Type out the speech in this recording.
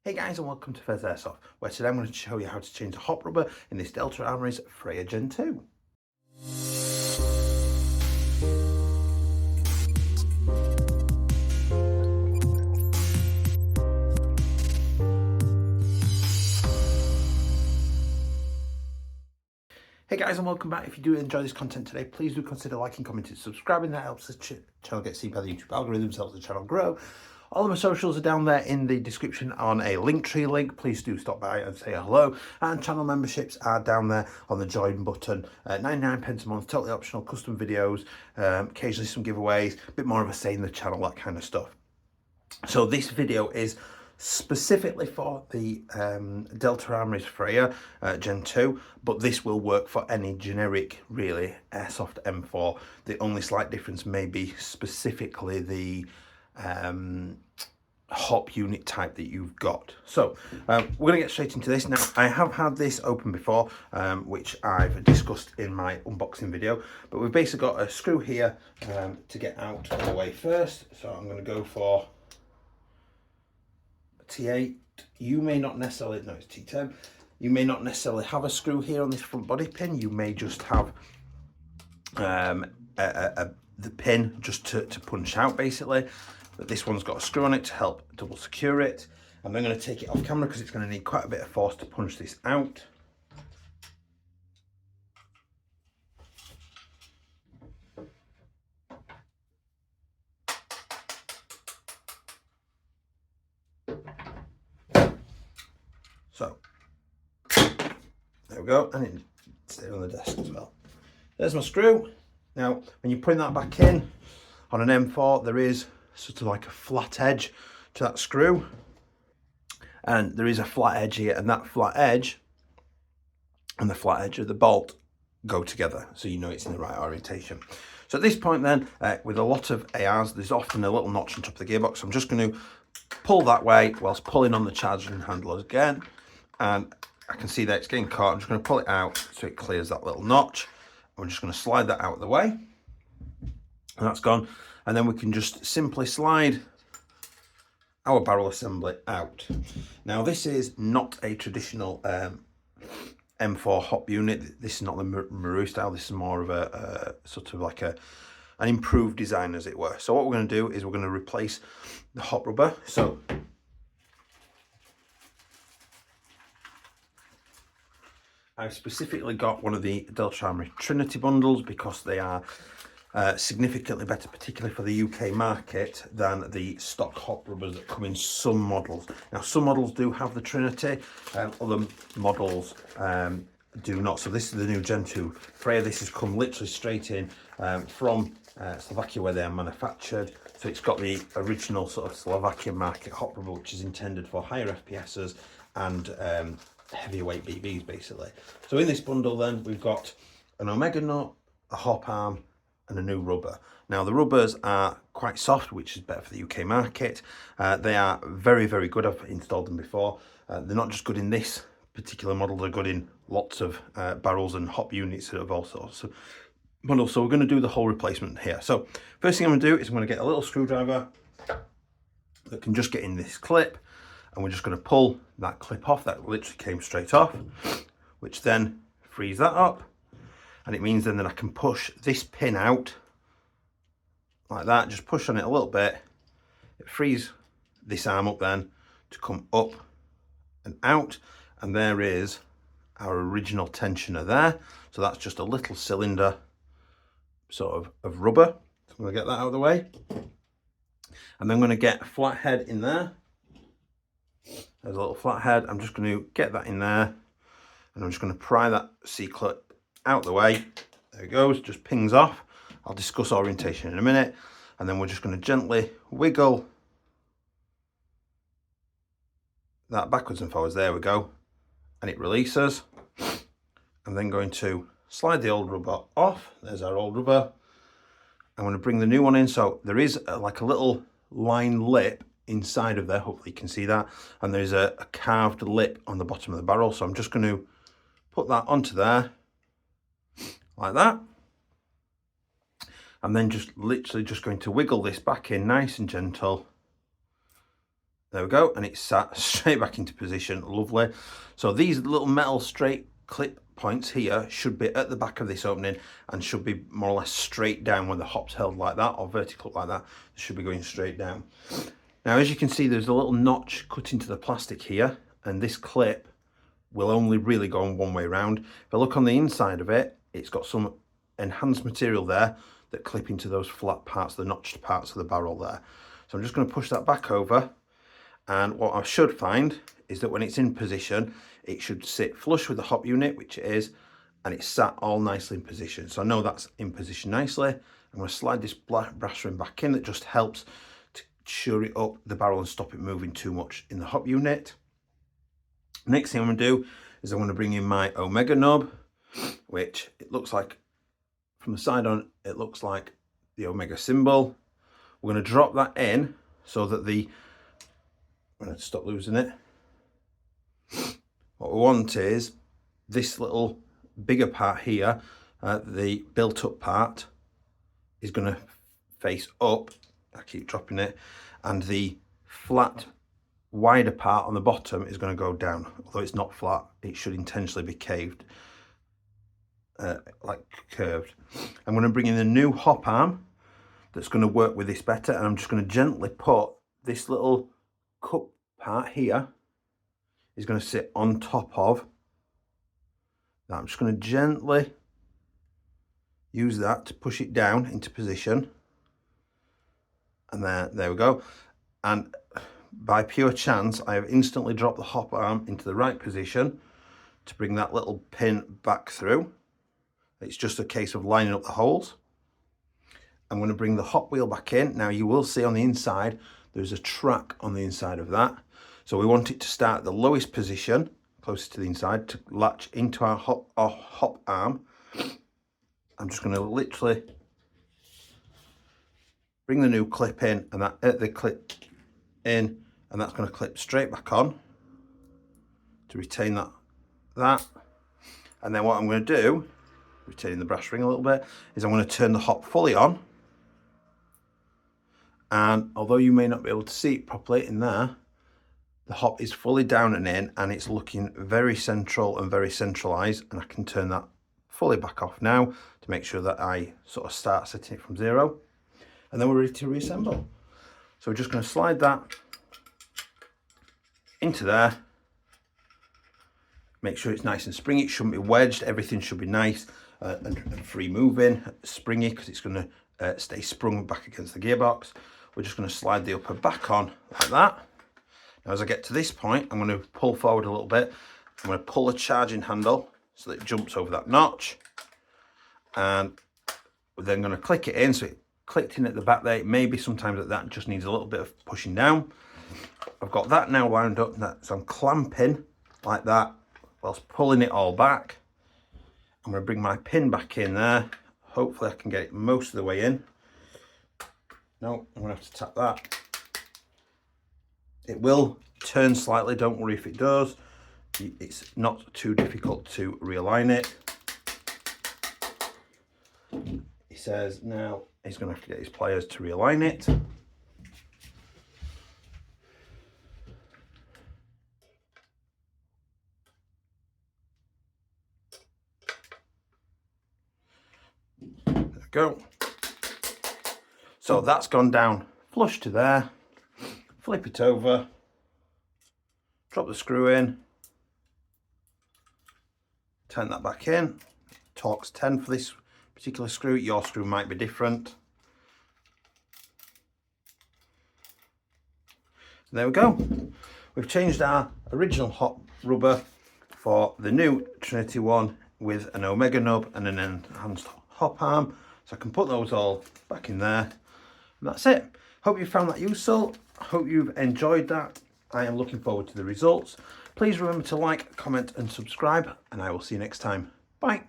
Hey guys, and welcome to Pheas Airsoft, where today I'm going to show you how to change the hop rubber in this Delta Armory's Freya Gen.2. Hey guys, and welcome back. If you do enjoy this content today, please do consider liking, commenting, subscribing. That helps the channel get seen by the YouTube algorithms, helps the channel grow. All of my socials are down there in the description on a Linktree link. Please do stop by and say hello. And channel memberships are down there on the join button. 99p a month, totally optional, custom videos, occasionally some giveaways, a bit more of a say in the channel, that kind of stuff. So this video is specifically for the Delta Armory's Freya Gen.2, but this will work for any generic, really, Airsoft M4. The only slight difference may be specifically the hop unit type that you've got. So we're going to get straight into this. Now, I have had this open before, which I've discussed in my unboxing video, but we've basically got a screw here to get out of the way first. So I'm going to go for T8. You may not necessarily, no, it's T10. You may not necessarily have a screw here on this front body pin. You may just have the pin just to punch out, basically. But this one's got a screw on it to help double secure it. And I'm going to take it off camera because it's going to need quite a bit of force to punch this out. So there we go, and it stayed on the desk as well. There's my screw. Now, when you're putting that back in on an M4, there is sort of like a flat edge to that screw, and there is a flat edge here, and that flat edge and the flat edge of the bolt go together, so you know it's in the right orientation. So at this point then, with a lot of ARs, there's often a little notch on top of the gearbox. So I'm just going to pull that way whilst pulling on the charging handle again, and I can see that it's getting caught. I'm just going to pull it out so it clears that little notch. We're just going to slide that out of the way, and that's gone. And then we can just simply slide our barrel assembly out. Now, this is not a traditional M4 hop unit. This is not the Maru style. This is more of a sort of like an improved design, as it were. So what we're going to do is we're going to replace the hop rubber. So I've specifically got one of the Delta Armory Trinity bundles because they are significantly better, particularly for the UK market, than the stock hop rubbers that come in some models. Now, some models do have the Trinity, other models do not. So this is the new Gen 2 Freya. This has come literally straight in from Slovakia, where they are manufactured. So it's got the original sort of Slovakian market hop rubber, which is intended for higher FPSs and heavier weight BBs, basically. So in this bundle then, we've got an Omega nut, a hop arm, and a new rubber. Now, the rubbers are quite soft, which is better for the UK market. They are very, very good. I've installed them before. They're not just good in this particular model, they're good in lots of barrels and hop units of all sorts of models. So we're going to do the whole replacement here. So first thing I'm going to do is I'm going to get a little screwdriver that can just get in this clip, and we're just going to pull that clip off. That literally came straight off, which then frees that up. And it means then that I can push this pin out like that, just push on it a little bit. It frees this arm up then to come up and out. And there is our original tensioner there. So that's just a little cylinder sort of rubber. So I'm gonna get that out of the way. And then I'm gonna get a flat head in there. There's a little flat head. I'm just gonna get that in there. And I'm just gonna pry that C-clip out the way. There it goes, just pings off. I'll discuss orientation in a minute. And then we're just going to gently wiggle that backwards and forwards. There we go. And it releases. I'm then going to slide the old rubber off. There's our old rubber. I'm going to bring the new one in. So there is like a little line lip inside of there. Hopefully you can see that. And there's a carved lip on the bottom of the barrel. So I'm just going to put that onto there, like that, and then just literally just going to wiggle this back in nice and gentle There we go, and it's sat straight back into position. Lovely. So these little metal straight clip points here should be at the back of this opening and should be more or less straight down when the hop's held like that or vertical like that. They should be going straight down. Now, as you can see, there's a little notch cut into the plastic here, and this clip will only really go on one way round. If I look on the inside of it, it's got some enhanced material there that clip into those flat parts, the notched parts of the barrel there. So I'm just going to push that back over, and what I should find is that when it's in position, it should sit flush with the hop unit, which it is, and it's sat all nicely in position. So I know that's in position nicely. I'm going to slide this brass ring back in. That just helps to shore it up the barrel and stop it moving too much in the hop unit. Next thing I'm going to do is I'm going to bring in my Omega knob, which it looks like from the side on, it looks like the Omega symbol. We're going to drop that in so that I'm going to stop losing it. What we want is this little bigger part here, the built up part, is going to face up. I keep dropping it, and the flat wider part on the bottom is going to go down. Although it's not flat, it should intentionally be caved, like curved. I'm going to bring in the new hop arm that's going to work with this better, and I'm just going to gently put this little cup part here is going to sit on top of that. I'm just going to gently use that to push it down into position, and there we go. And by pure chance, I have instantly dropped the hop arm into the right position to bring that little pin back through. It's just a case of lining up the holes. I'm going to bring the hop wheel back in. Now you will see on the inside, there's a track on the inside of that. So we want it to start at the lowest position, closest to the inside, to latch into our hop arm. I'm just going to literally bring the new clip in, and the clip in, and that's going to clip straight back on to retain that. And then what I'm going to do, retaining the brass ring a little bit, is I'm going to turn the hop fully on. And although you may not be able to see it properly in there, the hop is fully down and in, and it's looking very central and very centralized, and I can turn that fully back off now to make sure that I sort of start setting it from zero, and then we're ready to reassemble. So we're just going to slide that into there, make sure it's nice and springy. It shouldn't be wedged, everything should be nice and free moving, springy, because it's going to stay sprung back against the gearbox. We're just going to slide the upper back on like that. Now as I get to this point, I'm going to pull forward a little bit. I'm going to pull the charging handle so that it jumps over that notch, and we're then going to click it in. So it clicked in at the back there. Maybe sometimes that just needs a little bit of pushing down. I've got that now wound up, so I'm clamping like that whilst pulling it all back. I'm going to bring my pin back in there. Hopefully I can get it most of the way in. No, I'm going to have to tap that. It will turn slightly, don't worry if it does. It's not too difficult to realign it. He says now he's going to have to get his pliers to realign it. There we go. So that's gone down flush to there. Flip it over, drop the screw in, turn that back in. Torque's 10 for this particular screw. Your screw might be different. There we go. We've changed our original hop rubber for the new Trinity one with an Omega nub and an enhanced hop arm. So I can put those all back in there. And that's it. Hope you found that useful. Hope you've enjoyed that. I am looking forward to the results. Please remember to like, comment and subscribe, and I will see you next time. Bye.